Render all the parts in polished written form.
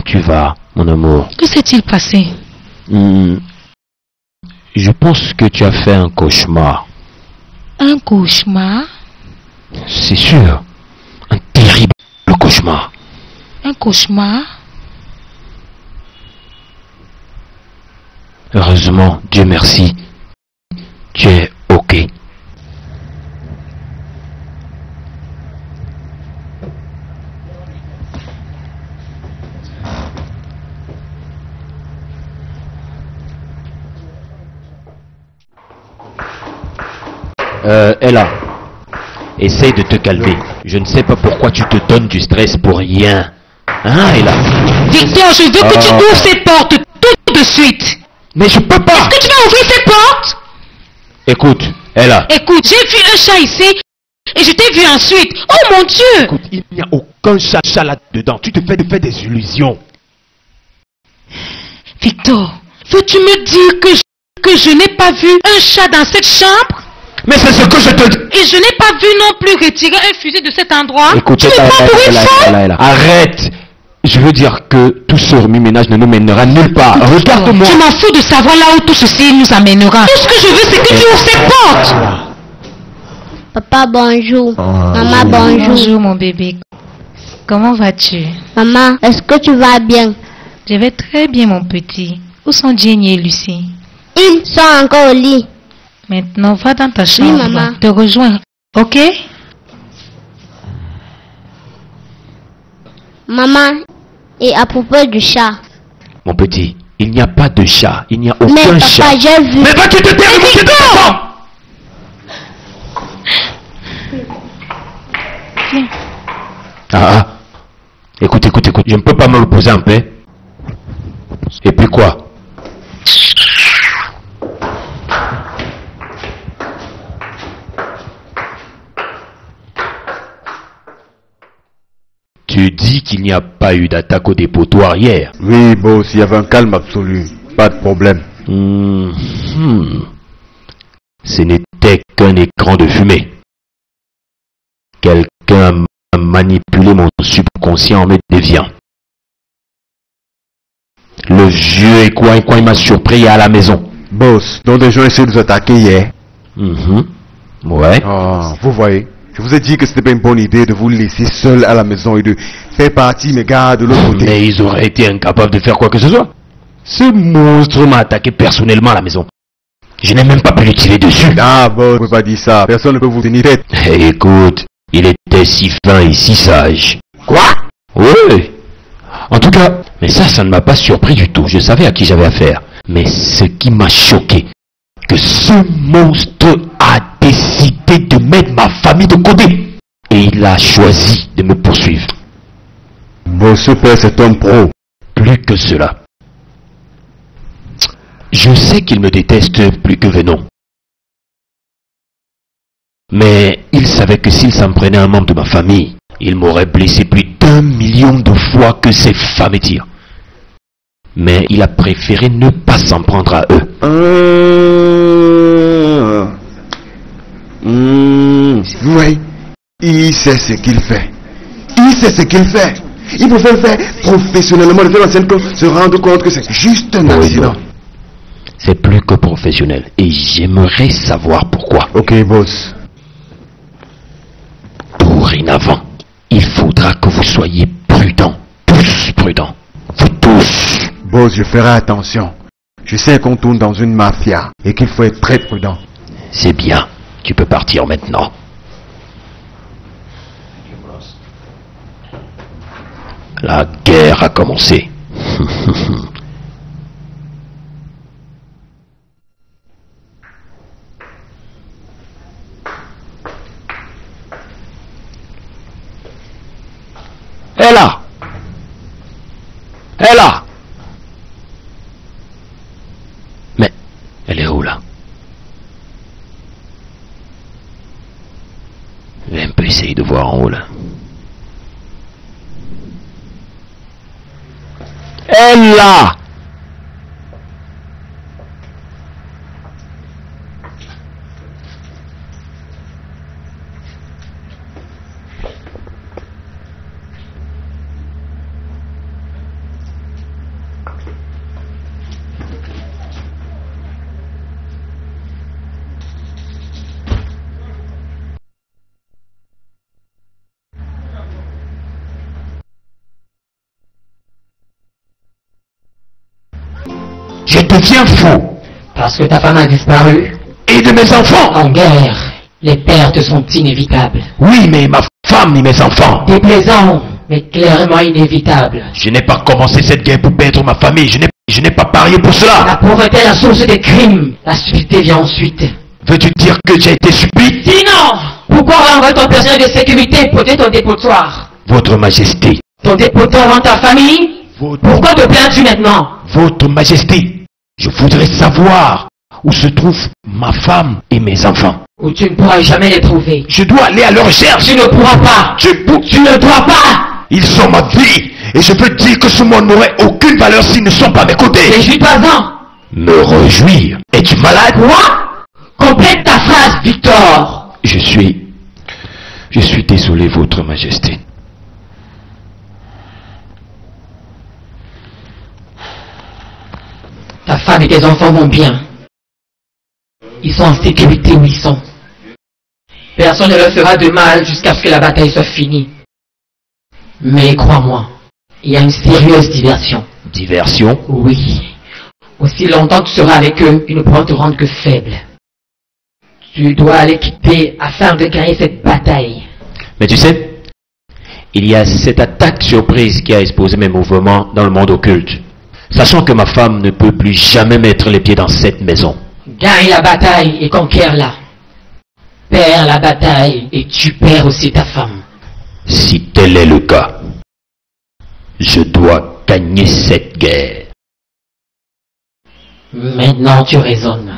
Comment tu vas, mon amour? Que s'est-il passé? Je pense que tu as fait un cauchemar. Un cauchemar? C'est sûr. Un terrible cauchemar. Un cauchemar? Heureusement, Dieu merci, tu es OK. Ella, essaye de te calmer. Je ne sais pas pourquoi tu te donnes du stress pour rien. Hein, Ella? Victor, je veux que tu ouvres ces portes tout de suite. Mais je peux pas. Est-ce que tu vas ouvrir ces portes? Écoute, Ella. Écoute, j'ai vu un chat ici et je t'ai vu ensuite. Oh mon Dieu! Écoute, il n'y a aucun chat là-dedans. Tu te fais des illusions. Victor, veux-tu me dire que je n'ai pas vu un chat dans cette chambre? Mais c'est ce que je te dis. Et je n'ai pas vu non plus retirer un fusil de cet endroit. Écoute, tu me prends pour une folle? Arrête. Je veux dire que tout ce remue-ménage ne nous mènera nulle part. Regarde-moi. Je m'en fous de savoir là où tout ceci nous amènera. Tout ce que je veux, c'est que tu ouvres ces portes. Papa, bonjour. Maman, bonjour. Bonjour, mon bébé. Comment vas-tu? Maman, est-ce que tu vas bien? Je vais très bien, mon petit. Où sont Jenny et Lucie? Ils sont encore au lit. Maintenant, va dans ta chambre. Oui, maman. Te rejoins. Ok? Maman, et à propos du chat. Mon petit, il n'y a pas de chat. Il n'y a aucun Mais papa, chat. j'ai vu. Mais va-tu te taire, mon petit enfant? Viens. Ah. Écoute. Je ne peux pas me reposer en paix. Et puis quoi? Tu dis qu'il n'y a pas eu d'attaque au dépotoir hier. Oui, boss, il y avait un calme absolu. Pas de problème. Ce n'était qu'un écran de fumée. Quelqu'un a manipulé mon subconscient en me déviant. Le vieux coin m'a surpris à la maison. Boss, donc des gens essaient de nous attaquer hier. Ouais. Ah, vous voyez. Je vous ai dit que c'était pas une bonne idée de vous laisser seul à la maison et de faire partie mes gars de l'autre côté. Mais ils auraient été incapables de faire quoi que ce soit. Ce monstre m'a attaqué personnellement à la maison. Je n'ai même pas pu le tirer dessus. Ah, boss, vous pouvez pas dire ça. Personne ne peut vous tenir tête. Écoute, il était si fin et si sage. Quoi? Oui. En tout cas, mais ça ne m'a pas surpris du tout. Je savais à qui j'avais affaire. Mais ce qui m'a choqué, que ce monstre a décidé de mettre ma famille de côté. Et il a choisi de me poursuivre. Boss, ce père, c'est un pro. Plus que cela. Je sais qu'il me déteste plus que Venom. Mais il savait que s'il s'en prenait à un membre de ma famille, il m'aurait blessé plus d'1 million de fois que ces femmes et tirs. Mais il a préféré ne pas s'en prendre à eux. Oui, il sait ce qu'il fait. Il sait ce qu'il fait. Il préfère le faire professionnellement, de faire en scène que se rendre compte que c'est juste un accident. C'est plus que professionnel. Et j'aimerais savoir pourquoi. Ok, boss. Dorénavant, il faudra que vous soyez prudents. Tous prudents. Vous tous. Boss, je ferai attention. Je sais qu'on tourne dans une mafia et qu'il faut être très prudent. C'est bien. Tu peux partir maintenant. La guerre a commencé. Ella! Ella! Mais, elle est où là? Je vais un peu essayer de voir en haut là. Ella! deviens fou. Parce que ta femme a disparu. Et de mes enfants. En guerre, les pertes sont inévitables. Oui, mais ma femme et mes enfants. Déplaisant, mais clairement inévitable. Je n'ai pas commencé cette guerre pour perdre ma famille. Je n'ai pas parié pour La cela. pauvreté est la source des crimes. La stupidité vient ensuite. Veux-tu dire que j'ai été stupide? Sinon, pourquoi envoyer ton personnel de sécurité pour ton dépotoir? Votre Majesté. Ton dépotoir dans ta famille? Pourquoi te plains-tu maintenant? Votre Majesté, je voudrais savoir où se trouvent ma femme et mes enfants. Où tu ne pourras jamais les trouver. Je dois aller à leur recherche. Tu ne pourras pas. Tu ne dois pas. Ils sont ma vie. Et je peux dire que ce monde n'aurait aucune valeur s'ils ne sont pas à mes côtés. Réjouis-toi-en. Me réjouir? Es-tu malade? Quoi? Complète ta phrase, Victor. Je suis désolé, Votre Majesté. Ta femme et tes enfants vont bien. Ils sont en sécurité où ils sont. Personne ne leur fera de mal jusqu'à ce que la bataille soit finie. Mais crois-moi, il y a une sérieuse diversion. Diversion? Oui. Aussi longtemps que tu seras avec eux, ils ne pourront te rendre que faible. Tu dois les quitter afin de gagner cette bataille. Mais tu sais, il y a cette attaque surprise qui a exposé mes mouvements dans le monde occulte. Sachant que ma femme ne peut plus jamais mettre les pieds dans cette maison. Gagne la bataille et conquiers-la. Perds la bataille et tu perds aussi ta femme. Si tel est le cas, je dois gagner cette guerre. Maintenant tu raisonnes.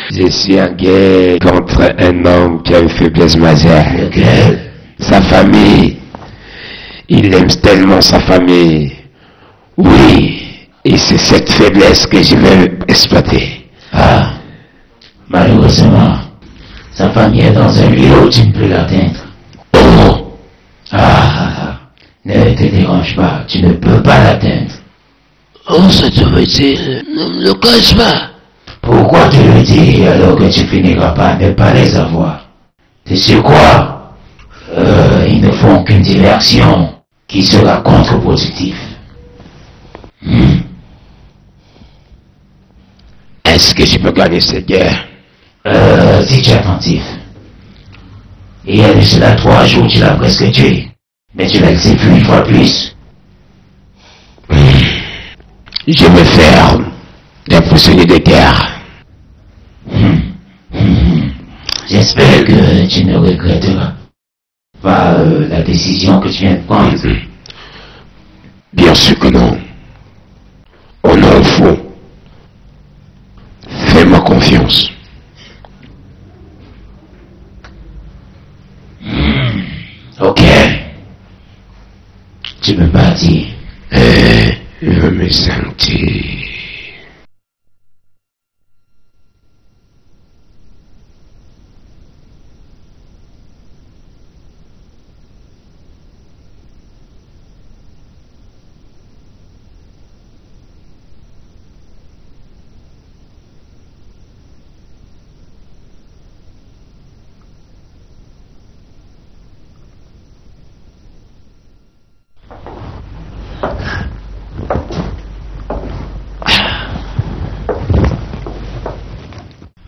Je suis en guerre contre un homme qui a une faiblesse majeure. Lequel? Sa famille. Il aime tellement sa famille. Oui, et c'est cette faiblesse que je vais exploiter. Ah, malheureusement, sa famille est dans un lieu où tu ne peux l'atteindre. Oh, Ah, ne te dérange pas, tu ne peux pas l'atteindre. oh, ça te veut dire, ne me le cache pas. Pourquoi tu le dis alors que tu finiras par ne pas les avoir? Tu sais quoi? Ils ne font qu'une diversion qui sera contre-productive. Est-ce que je peux gagner cette guerre? Si tu es attentif. Il y a de cela 3 jours, tu l'as presque tué. Mais tu l'as laissé plus une fois plus. Je vais faire des prisonniers de guerre. J'espère que tu ne regretteras pas la décision que tu viens de prendre. Bien sûr que non. Au nom au fond, fais-moi confiance. Ok. Tu peux partir. Je me sentis.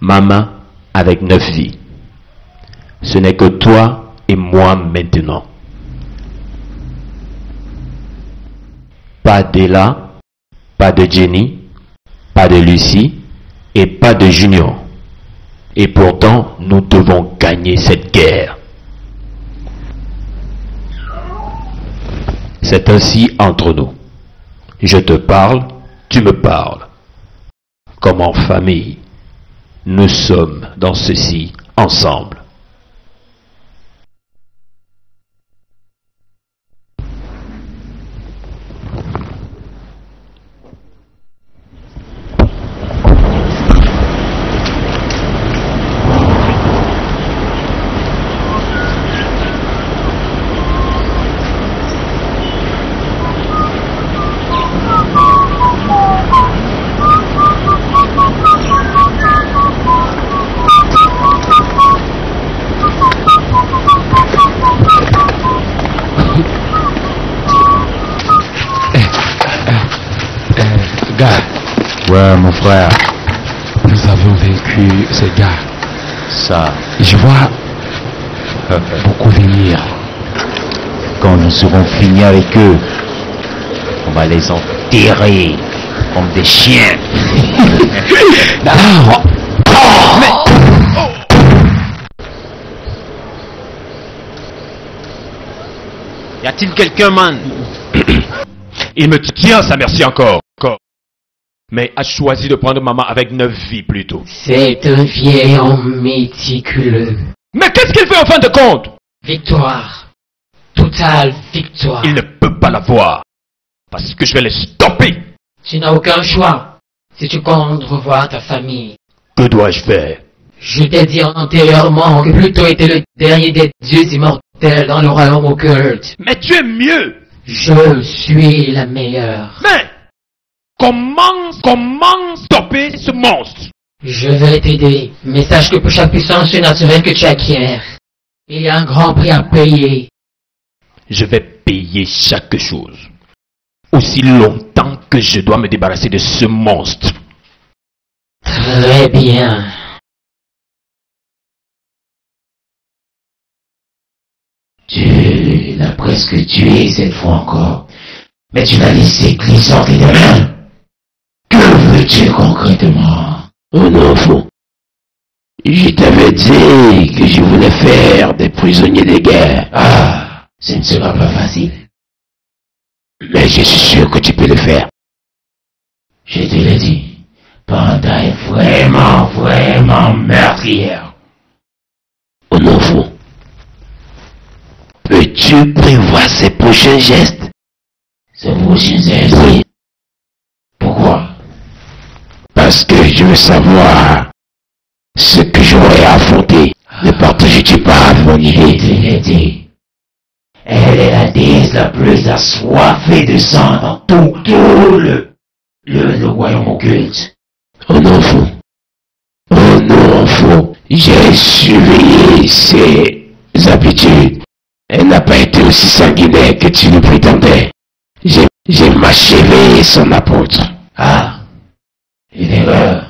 Ma main avec 9 vies. Ce n'est que toi et moi maintenant. Pas d'Ella, pas de Jenny, pas de Lucie et pas de Junior. Et pourtant, nous devons gagner cette guerre. C'est ainsi entre nous. Je te parle, tu me parles. comme en famille. Nous sommes dans ceci ensemble. Ouais, mon frère, nous avons vécu ces gars. Ça, je vois beaucoup venir. Quand nous serons finis avec eux, on va les enterrer comme des chiens. Y a-t-il quelqu'un, man? Il me tient sa merci encore. Mais a choisi de prendre maman avec 9 vies plutôt. C'est un vieil homme méticuleux. Mais qu'est-ce qu'il fait en fin de compte? Victoire. Totale victoire. Il ne peut pas l'avoir. Parce que je vais les stopper. Tu n'as aucun choix. Si tu comptes revoir ta famille. Que dois-je faire? Je t'ai dit antérieurement que Pluto était le dernier des dieux immortels dans le royaume occulte. Mais tu es mieux. Je suis la meilleure. Mais comment stopper ce monstre? Je vais t'aider, mais sache que pour chaque puissance surnaturelle que tu acquiers, il y a un grand prix à payer. Je vais payer chaque chose. Aussi longtemps que je dois me débarrasser de ce monstre. Très bien. Tu l'as presque tué cette fois encore. Mais tu l'as laissé glisser entre tes mains. Que veux-tu concrètement? Mon enfant, je t'avais dit que je voulais faire des prisonniers de guerre. Ah, ce ne sera pas facile. Mais je suis sûr que tu peux le faire. Je te l'ai dit. Panda est vraiment meurtrière. Mon enfant, peux-tu prévoir ses prochains gestes? Ses prochains gestes? Oui. Pourquoi? Parce que je veux savoir ce que j'aurais à affronter. Ne partages-tu pas mon Je idée? te l'ai dit. Elle est la déesse la plus assoiffée de sang dans tout le royaume occulte. Oh non, enfant, j'ai surveillé ses habitudes. Elle n'a pas été aussi sanguinaire que tu le prétendais. J'ai m'achevé son apôtre. Ah, une erreur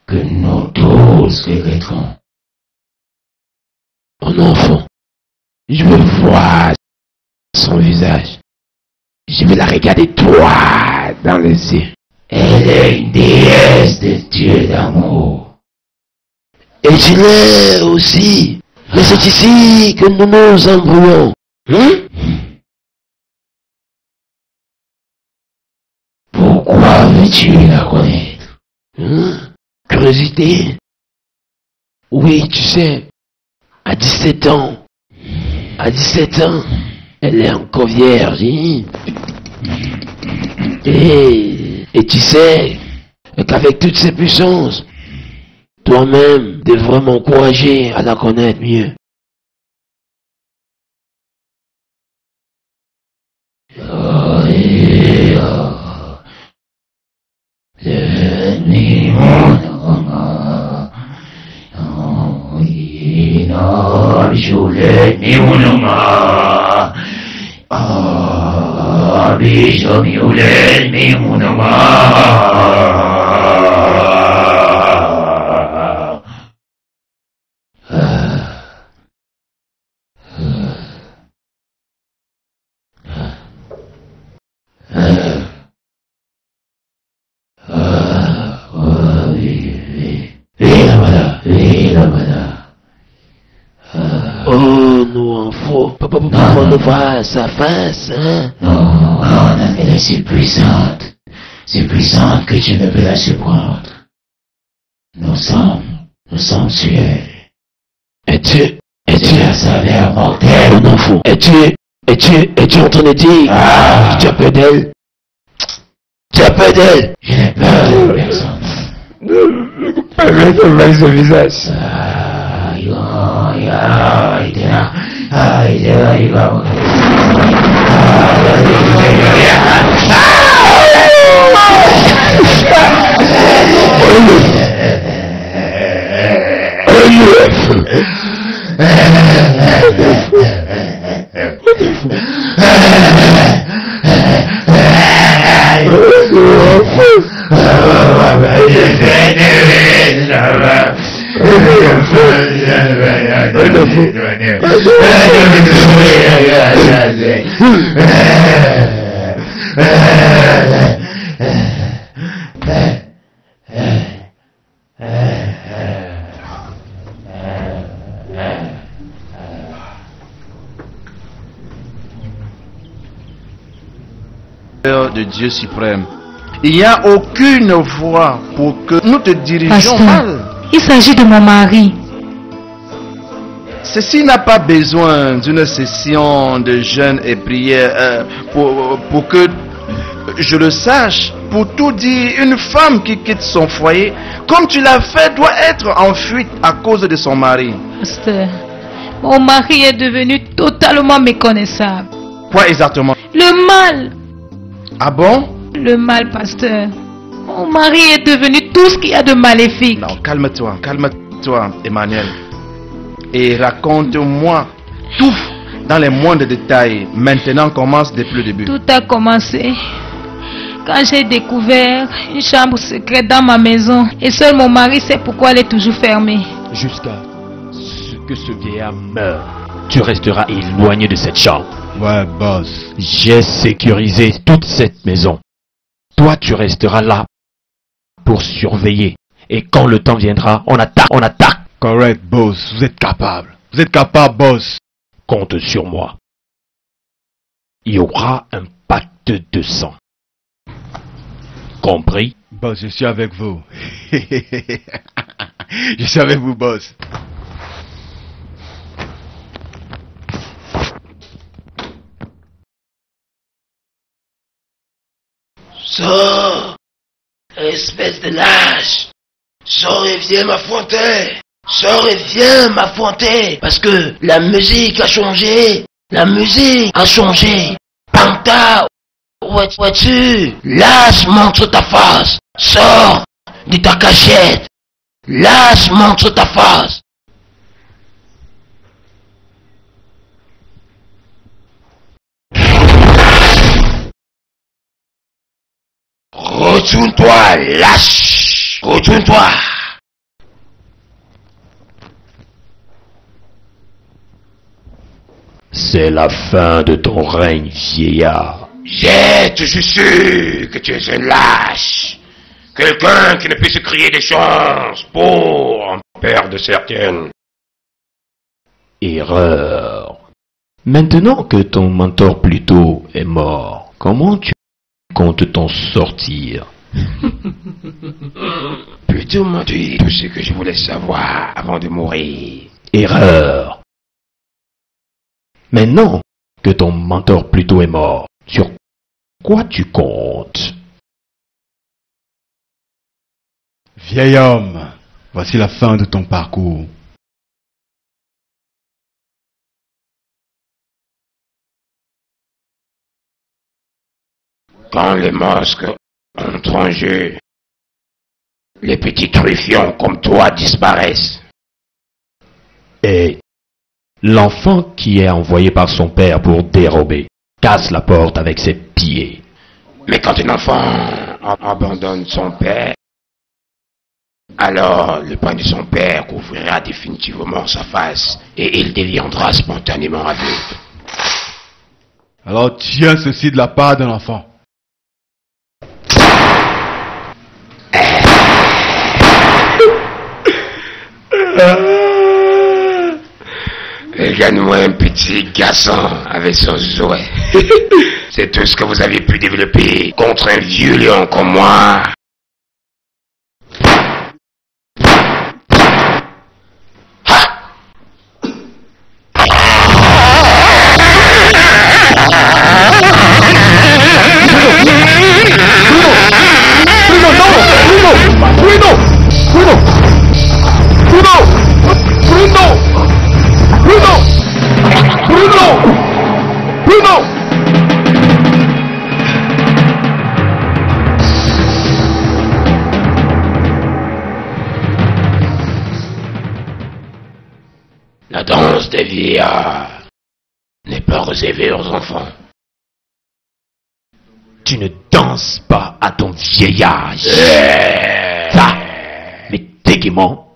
que nous tous regretterons. Mon enfant, je veux voir son visage. Je veux la regarder droit dans les yeux. Elle est une déesse de Dieu d'amour. Et je l'ai aussi. Mais c'est ici que nous nous embrouillons. Pourquoi veux-tu la connaître? Curiosité. Oui, tu sais, à 17 ans, elle est encore vierge. Et tu sais qu'avec toutes ces puissances, toi-même devrais m'encourager à la connaître mieux. Oh non, faut pas prendre face à face, hein? Non, elle est si puissante que tu ne peux la surprendre. Nous sommes tués. Et tu Ça s'avère mortel. mon enfant, es-tu en train de dire tu as peur d'elle? Tu as peur d'elle? Je n'ai peur de personne. Avec ce visage. De Dieu suprême. Il n'y a aucune voie pour que nous te dirigeons mal. Il s'agit de mon mari. Ceci n'a pas besoin d'une session de jeûne et prière pour que je le sache. Pour tout dire, une femme qui quitte son foyer, comme tu l'as fait, doit être en fuite à cause de son mari. Pasteur, mon mari est devenu totalement méconnaissable. Quoi exactement? Le mal. Ah bon? Le mal, pasteur. Mon mari est devenu tout ce qu'il y a de maléfique. Non, calme-toi, Emmanuel. Et raconte-moi tout dans les moindres détails. Maintenant, commence depuis le début. Tout a commencé quand j'ai découvert une chambre secrète dans ma maison. Et seul mon mari sait pourquoi elle est toujours fermée. Jusqu'à ce que ce vieillard meure, tu resteras éloigné de cette chambre. Ouais, boss. J'ai sécurisé toute cette maison. Toi, tu resteras là pour surveiller. Et quand le temps viendra, on attaque. Correct, boss. Vous êtes capable. Vous êtes capable, boss. Compte sur moi. Il y aura un pacte de sang. Compris? Boss, je suis avec vous. Je suis avec vous, boss. Sors, espèce de lâche. Sors et viens m'affronter. Sors et viens m'affronter. Parce que la musique a changé. Panta, où es-tu? Lâche, montre ta face. Sors de ta cachette. Lâche, montre ta face. Retourne-toi, lâche! Retourne-toi! C'est la fin de ton règne, vieillard. J'ai toujours su que tu es un lâche. Quelqu'un qui ne peut se crier des chances pour en perdre certaines. Erreur. Maintenant que ton mentor Pluto est mort, comment tu comptes t'en sortir? Plutôt m'a dit tout ce que je voulais savoir avant de mourir. Erreur. Maintenant que ton mentor Pluto est mort, sur quoi tu comptes? Vieil homme, voici la fin de ton parcours. Quand les masques entrent en jeu, les petits truffions comme toi disparaissent. Et l'enfant qui est envoyé par son père pour dérober casse la porte avec ses pieds. Mais quand un enfant abandonne son père, alors le pain de son père couvrira définitivement sa face et il deviendra spontanément aveugle. Alors tiens ceci de la part de l'enfant. Regarde-moi un petit garçon avec son jouet. C'est tout ce que vous avez pu développer contre un vieux lion comme moi. La danse des vieillards n'est pas réservée aux enfants. Tu ne danses pas à ton vieillage. Ça, mais t'es gaiement.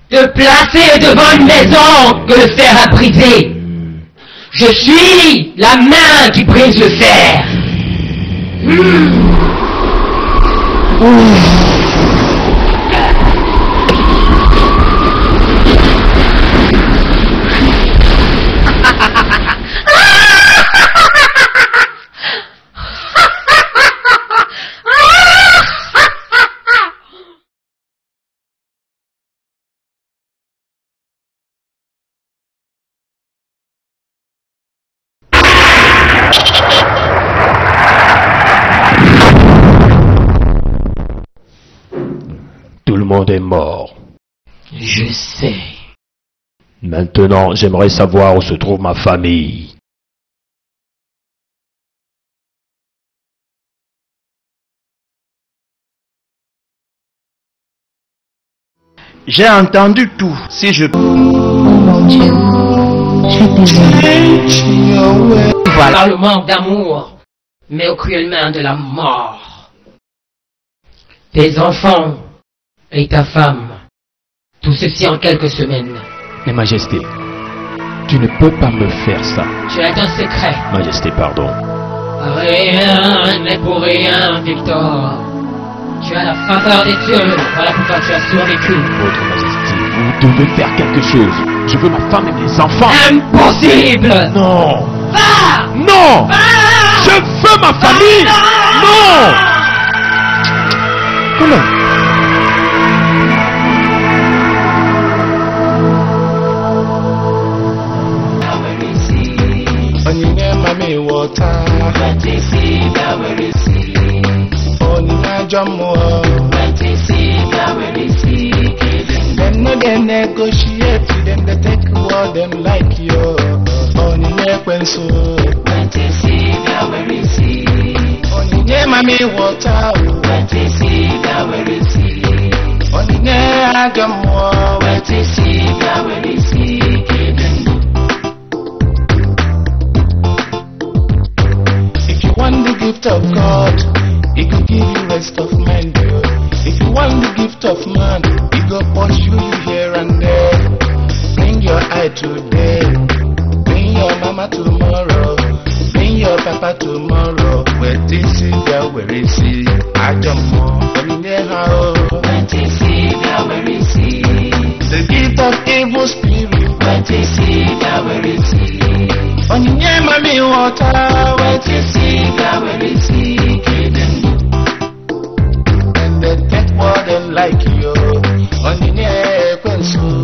Te placer devant une maison que le fer a brisé. Je suis la main qui brise le fer. Tout le monde est mort. Je sais. Maintenant, j'aimerais savoir où se trouve ma famille. J'ai entendu tout. Si je... Oh mon Dieu, je suis désolée. Voilà le manque d'amour, mais aux cruelles mains de la mort. Tes enfants et ta femme, tout ceci en quelques semaines. Mais Majesté, tu ne peux pas me faire ça. Tu as un secret. Majesté, pardon. Rien n'est pour rien, Victor. Tu as la faveur des dieux, voilà pourquoi tu as survécu. Votre Majesté, vous devez faire quelque chose. Je veux ma femme et mes enfants. Impossible. Non. Va. Non. Va. Je veux ma famille. Non. Comment? Them no they negotiate with them, they take what them like you. Only so. Only mami water. Only agamo. If you want the gift of God, He could give you rest of mind. If you want the gift of man, He go pursue you here and there. Bring your eye today, bring your mama tomorrow, bring your papa tomorrow. Where this is there, where is he? I don't know. The gift of evil spirit. Where this is there, where is he? On your mommy water. Where this is there, where is he? They take what they like you. On the neck and so.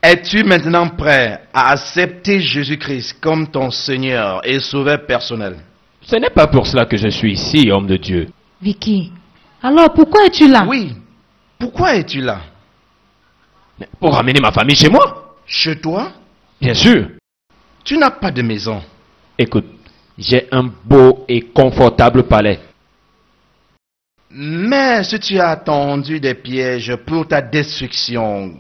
Es-tu maintenant prêt à accepter Jésus-Christ comme ton Seigneur et Sauveur personnel? Ce n'est pas pour cela que je suis ici, homme de Dieu. Vicky, alors pourquoi es-tu là? Oui. Pourquoi es-tu là? Pour ramener ma famille chez moi. Chez toi? Bien sûr. Tu n'as pas de maison. Écoute, j'ai un beau et confortable palais. Mais si tu as tendu des pièges pour ta destruction,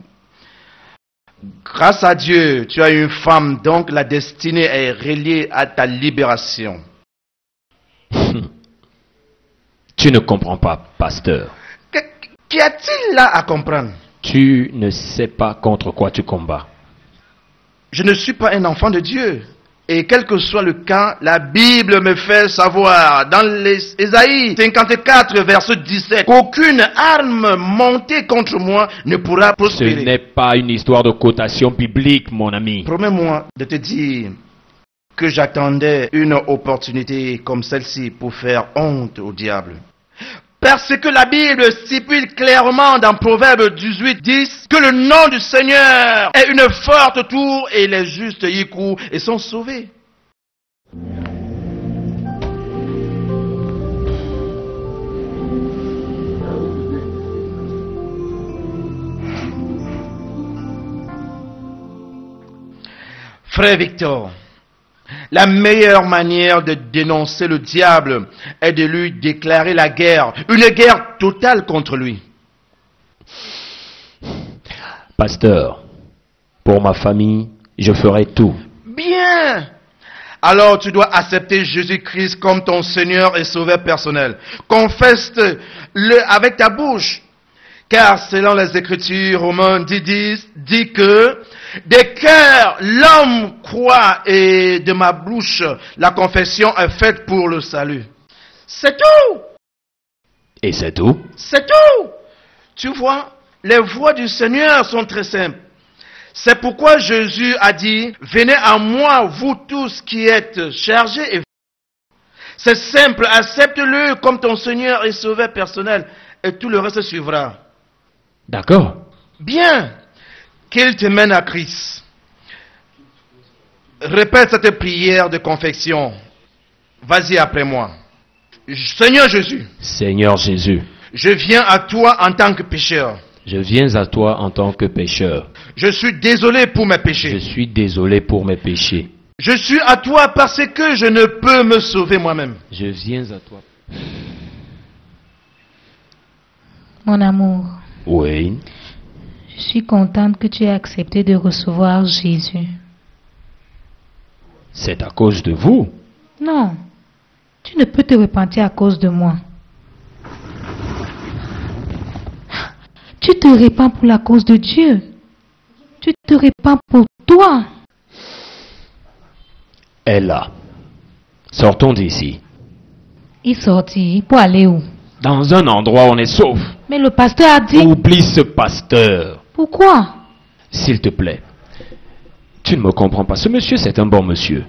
grâce à Dieu, tu as une femme, donc la destinée est reliée à ta libération. Tu ne comprends pas, pasteur. Qu'y a-t-il là à comprendre? Tu ne sais pas contre quoi tu combats. Je ne suis pas un enfant de Dieu. Et quel que soit le cas, la Bible me fait savoir, dans Ésaïe 54, verset 17, qu'aucune arme montée contre moi ne pourra Ce prospérer. n'est pas une histoire de cotation biblique, mon ami. Promets-moi de te dire que j'attendais une opportunité comme celle-ci pour faire honte au diable. Parce que la Bible stipule clairement dans Proverbe 18, 10 que le nom du Seigneur est une forte tour et les justes y courent et sont sauvés. Frère Victor, la meilleure manière de dénoncer le diable est de lui déclarer la guerre, une guerre totale contre lui. Pasteur, pour ma famille, je ferai tout. Bien! Alors tu dois accepter Jésus-Christ comme ton Seigneur et Sauveur personnel. Confesse-le avec ta bouche. Car selon les Écritures, Romains 10 dit que des cœurs l'homme croit et de ma bouche la confession est faite pour le salut. C'est tout! Et c'est tout? C'est tout! Tu vois, les voies du Seigneur sont très simples. C'est pourquoi Jésus a dit, venez à moi, vous tous qui êtes chargés et c'est simple, accepte-le comme ton Seigneur et Sauveur personnel et tout le reste suivra. D'accord. Bien, qu'il te mène à Christ. Répète cette prière de confession. Vas-y après moi. Seigneur Jésus. Seigneur Jésus. Je viens à toi en tant que pécheur. Je viens à toi en tant que pécheur. Je suis désolé pour mes péchés. Je suis désolé pour mes péchés. Je suis à toi parce que je ne peux me sauver moi-même. Je viens à toi. Mon amour, Oui. je suis contente que tu aies accepté de recevoir Jésus. C'est à cause de vous. Non, tu ne peux te repentir à cause de moi. Tu te répands pour la cause de Dieu. Tu te répands pour toi. Ella, sortons d'ici. Il sortit pour aller où? Dans un endroit où on est sauf. Mais le pasteur a dit... Oublie ce pasteur. Pourquoi? S'il te plaît. Tu ne me comprends pas. Ce monsieur, c'est un bon monsieur.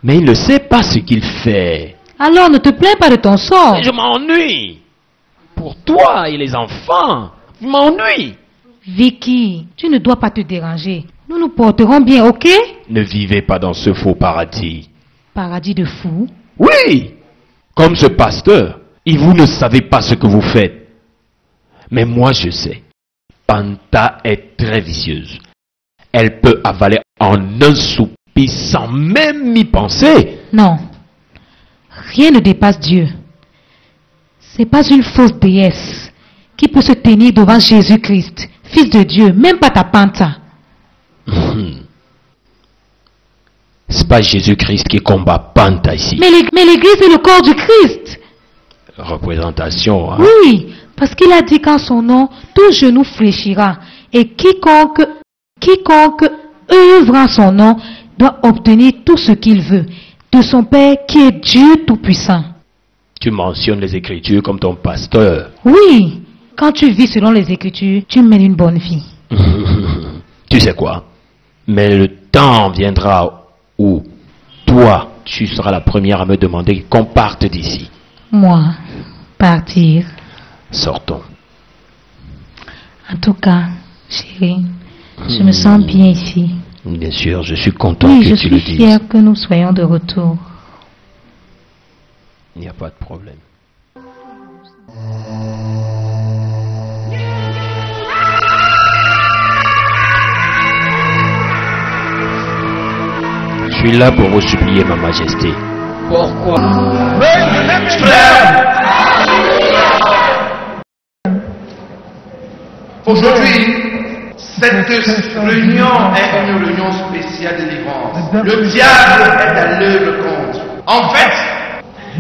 Mais il ne sait pas ce qu'il fait. Alors ne te plains pas de ton sort. Mais je m'ennuie. Pour toi et les enfants, je m'ennuie. Vicky, tu ne dois pas te déranger. Nous nous porterons bien, ok? Ne vivez pas dans ce faux paradis. Paradis de fou. Oui, comme ce pasteur. Et vous ne savez pas ce que vous faites. Mais moi je sais. Panta est très vicieuse. Elle peut avaler en un soupir sans même y penser. Non. Rien ne dépasse Dieu. C'est pas une fausse déesse qui peut se tenir devant Jésus-Christ, Fils de Dieu, même pas ta Panta. C'est pas Jésus-Christ qui combat Panta ici. Mais l'église est le corps du Christ. Représentation, hein? Oui, parce qu'il a dit qu'en son nom, tout genou fléchira. Et quiconque œuvre en son nom doit obtenir tout ce qu'il veut de son Père qui est Dieu Tout-Puissant. Tu mentionnes les Écritures comme ton pasteur. Oui, quand tu vis selon les Écritures, tu mènes une bonne vie. Tu sais quoi? Mais le temps viendra où toi, tu seras la première à me demander qu'on parte d'ici. Moi, partir. Sortons. En tout cas, chérie, je me sens bien ici. Bien sûr, je suis content Oui, que je tu le suis dises. fière que nous soyons de retour. Il n'y a pas de problème. Je suis là pour vous supplier, ma majesté. Pourquoi? Frère, aujourd'hui, cette réunion est une réunion spéciale de délivrance. Le diable est à l'œuvre contre. En fait,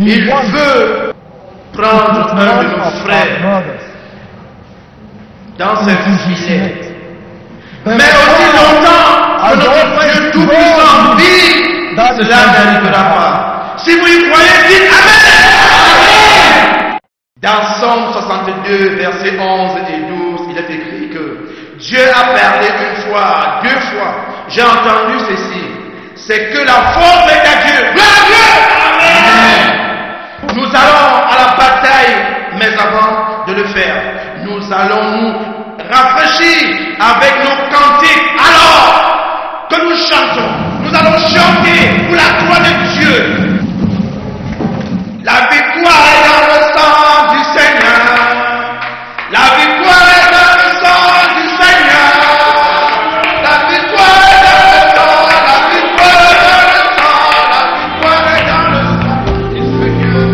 il veut prendre un de nos frères dans ses filets. Mais aussi longtemps que notre Dieu Tout-Puissant vit, cela n'arrivera pas. Si vous y croyez, dites Amen. Dans Psaume 62, versets 11 et 12, il est écrit que Dieu a parlé une fois, deux fois. J'ai entendu ceci. C'est que la force est à Dieu. Gloire à Dieu. Amen. Nous allons à la bataille, mais avant de le faire, nous allons nous rafraîchir avec nos cantiques. Alors que nous chantons, nous allons chanter pour la gloire de Dieu. La victoire est dans le sang du Seigneur. La victoire est dans le sang du Seigneur. La victoire est dans le sang. La victoire est dans le sang. La victoire est dans le sang du Seigneur.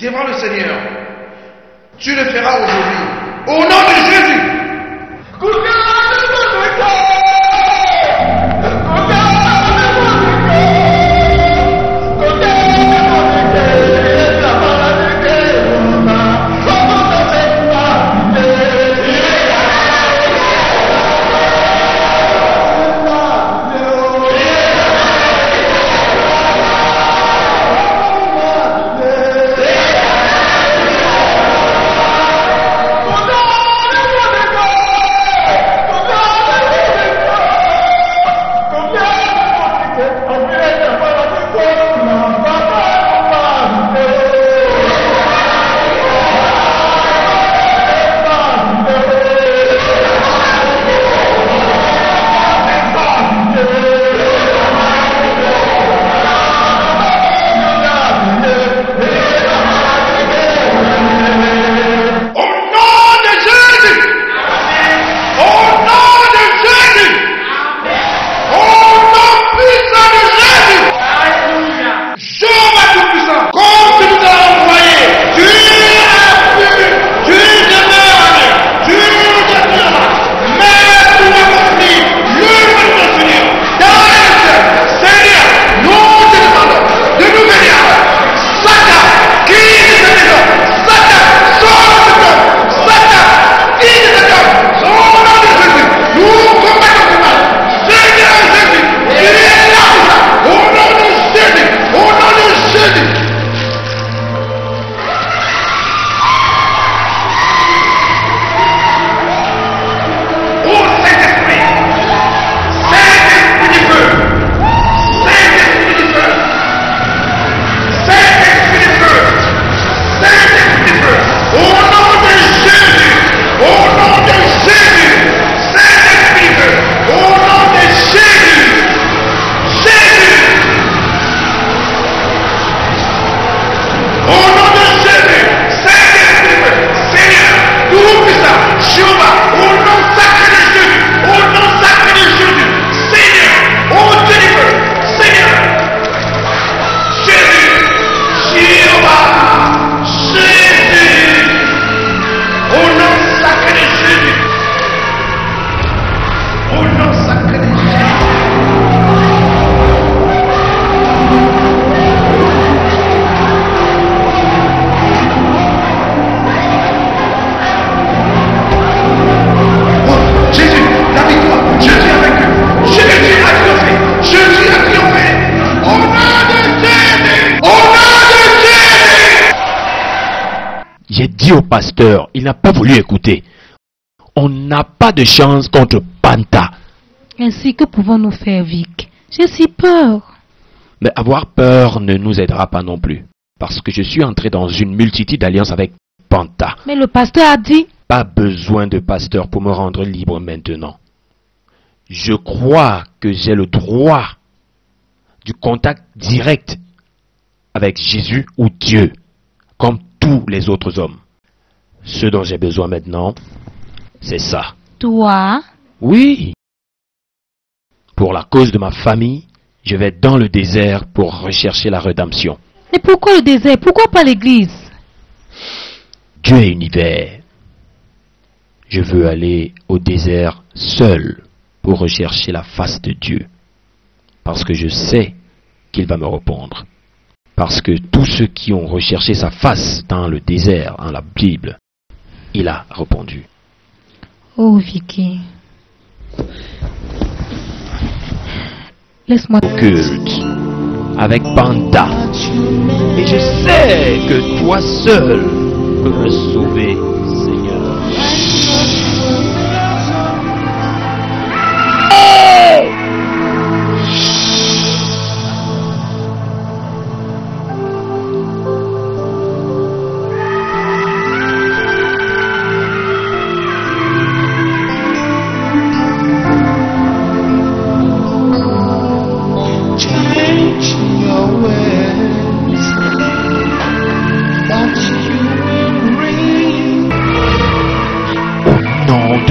Devant le Seigneur, tu le feras aujourd'hui. Au nom de Jésus. dit au pasteur, il n'a pas voulu écouter. On n'a pas de chance contre Panta. Ainsi, que pouvons-nous faire, Vic? J'ai si peur. Mais avoir peur ne nous aidera pas non plus. Parce que je suis entré dans une multitude d'alliances avec Panta. Mais le pasteur a dit... Pas besoin de pasteur pour me rendre libre maintenant. Je crois que j'ai le droit du contact direct avec Jésus ou Dieu, comme tous les autres hommes. Ce dont j'ai besoin maintenant, c'est ça. Toi? Oui. Pour la cause de ma famille, je vais dans le désert pour rechercher la rédemption. Mais pourquoi le désert? Pourquoi pas l'église? Dieu est univers. Je veux aller au désert seul pour rechercher la face de Dieu. Parce que je sais qu'il va me répondre. Parce que tous ceux qui ont recherché sa face dans le désert, dans la Bible, il a répondu. Oh, Vicky. Laisse-moi... Culte avec Panta. Et je sais que toi seul peux me sauver, Seigneur.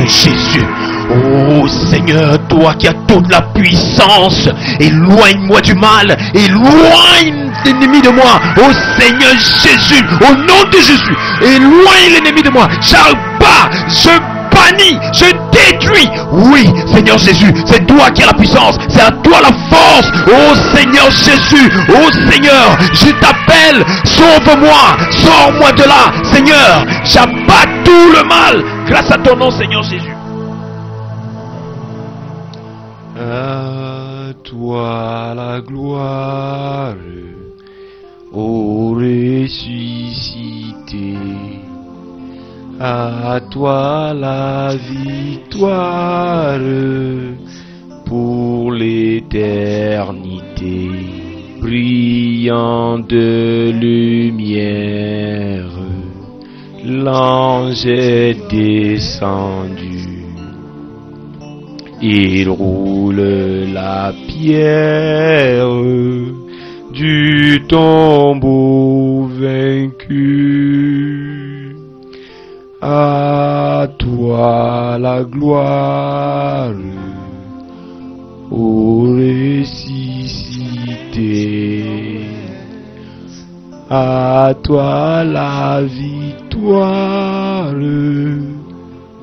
Jésus, oh Seigneur, toi qui as toute la puissance, éloigne-moi du mal, éloigne l'ennemi de moi, oh Seigneur Jésus, au nom de Jésus, éloigne l'ennemi de moi, j'abats, je bannis, je détruis, oui Seigneur Jésus, c'est toi qui as la puissance, c'est à toi la force, oh Seigneur Jésus, oh Seigneur, je t'appelle, sauve-moi, sors-moi de là, Seigneur, j'abats tout le mal, grâce à ton nom Seigneur Jésus. À toi la gloire, ô ressuscité, à toi la victoire pour l'éternité, brillant de lumière, l'ange est descendu. Il roule la pierre du tombeau vaincu. À toi la gloire, ô ressuscité. À toi la victoire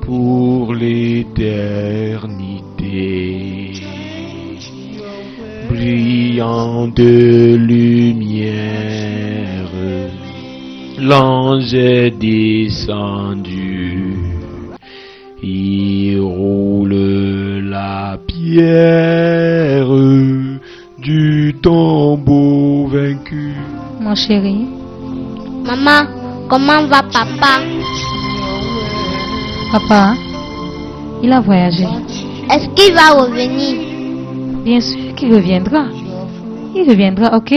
pour l'éternité, brillant de lumière, l'ange est descendu, il roule la pierre du tombeau vaincu. Mon chéri. Maman, comment va papa? Papa, il a voyagé. Est-ce qu'il va revenir? Bien sûr qu'il reviendra. Il reviendra, ok?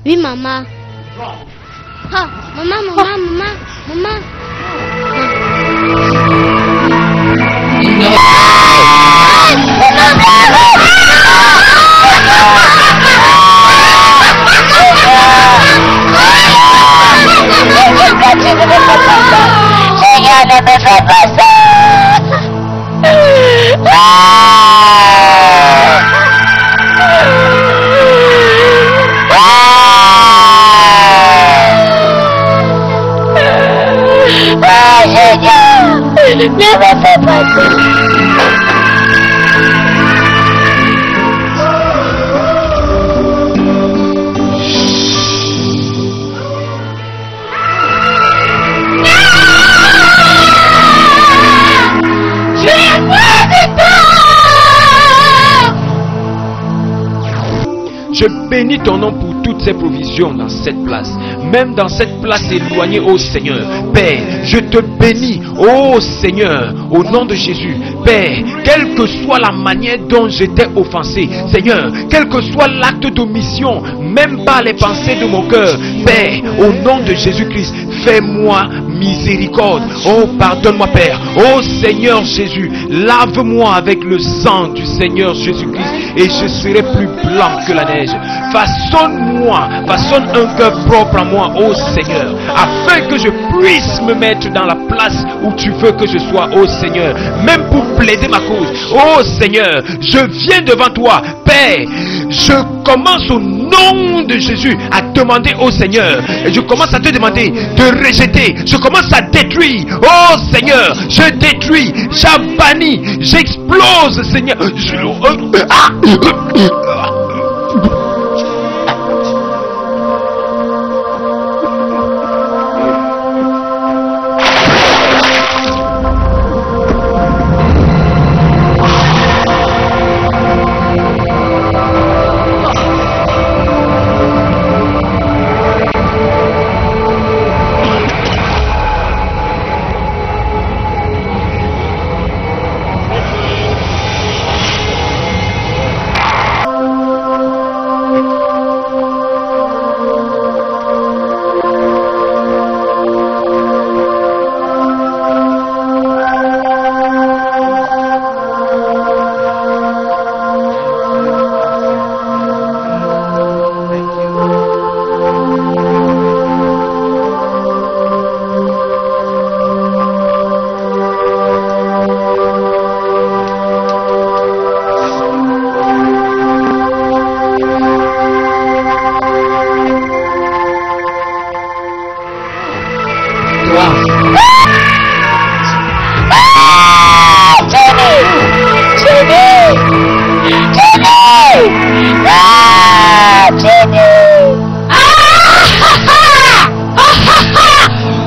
Oui, maman. Oh, maman. Seigneur, ne me fais pas ça. Seigneur, ne me fais pas ça. Je bénis ton nom pour toutes ces provisions dans cette place. Même dans cette place éloignée, ô Seigneur. Père, je te bénis, ô Seigneur, au nom de Jésus. Père, quelle que soit la manière dont j'étais offensé, Seigneur, quel que soit l'acte d'omission, même pas les pensées de mon cœur, Père, au nom de Jésus-Christ, fais-moi miséricorde. Oh, pardonne-moi, Père. Oh Seigneur Jésus, lave-moi avec le sang du Seigneur Jésus-Christ et je serai plus blanc que la neige. Façonne-moi, façonne un cœur propre à moi, oh Seigneur, afin que je puisse me mettre dans la place où tu veux que je sois, oh Seigneur, même pour plaider ma cause. Oh Seigneur, je viens devant toi, Père. Je commence au nom de Jésus à demander au Seigneur, et je commence à te demander de rejeter, je commence à détruire. Oh Seigneur, je détruis, j'abannis, j'explose, Seigneur.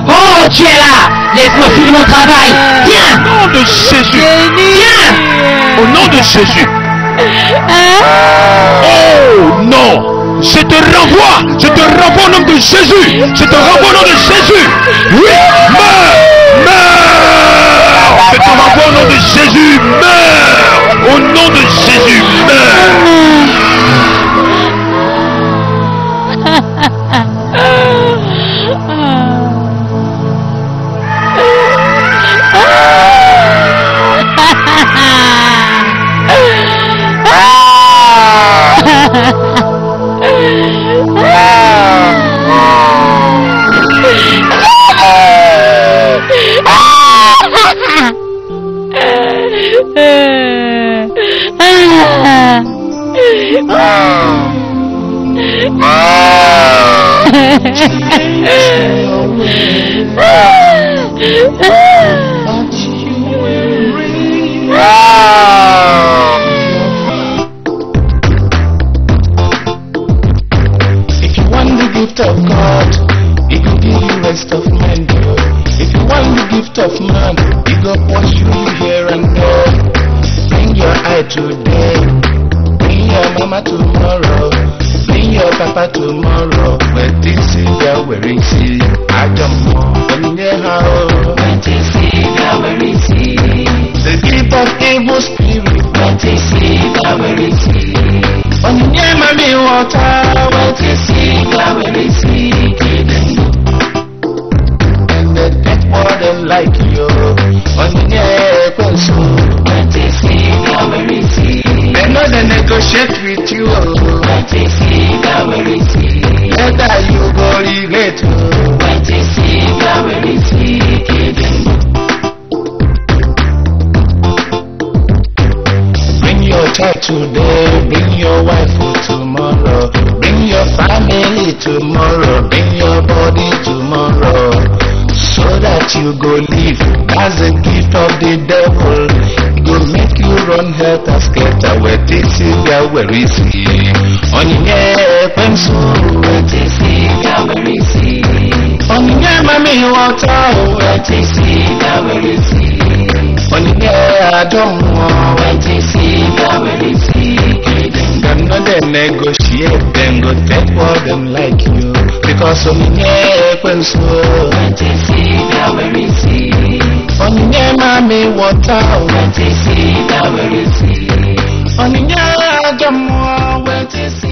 Oh, tu es là. Laisse-moi finir mon travail. Viens. Au nom de Jésus. Viens. Au nom de Jésus. Oh non. Je te renvoie au nom de Jésus. Je te renvoie au nom de Jésus. Oui, meurs. Je te renvoie au nom de Jésus. Meurs. Au nom de Jésus. Meurs. If you want the gift of God, He will give you rest of mind. If you want the gift of man, He will pursue you here and there. Bring your eye today, bring your mama tomorrow, bring your papa tomorrow. When this is the where is he? I don't know. When they have, when this is the where is he? The gift of evil spirit. When this is the where is he? When you near mommy water, when this is the where is he? And the dead warden like you, when you near console, when this is the where is he? They know they negotiate with you, when this is the where is he? Later you go regret, when this is the where is he? Bring your child today, bring your wife tomorrow, bring your family tomorrow, bring your body tomorrow, so that you go live. That's the gift of the devil. It go make you run helter skelter. Where this is there, where is he? On your pencil, where this is there, where is he? On your mommy water, where this is there, where is he? On your I don't know, where this is there, where is he? Them no they negotiate, them them go take for them like you. Because Onyinye Ekwensu, when they see that we receive, Onyinye Mami water, when they see that we receive, Onyinye Ajamu, when they see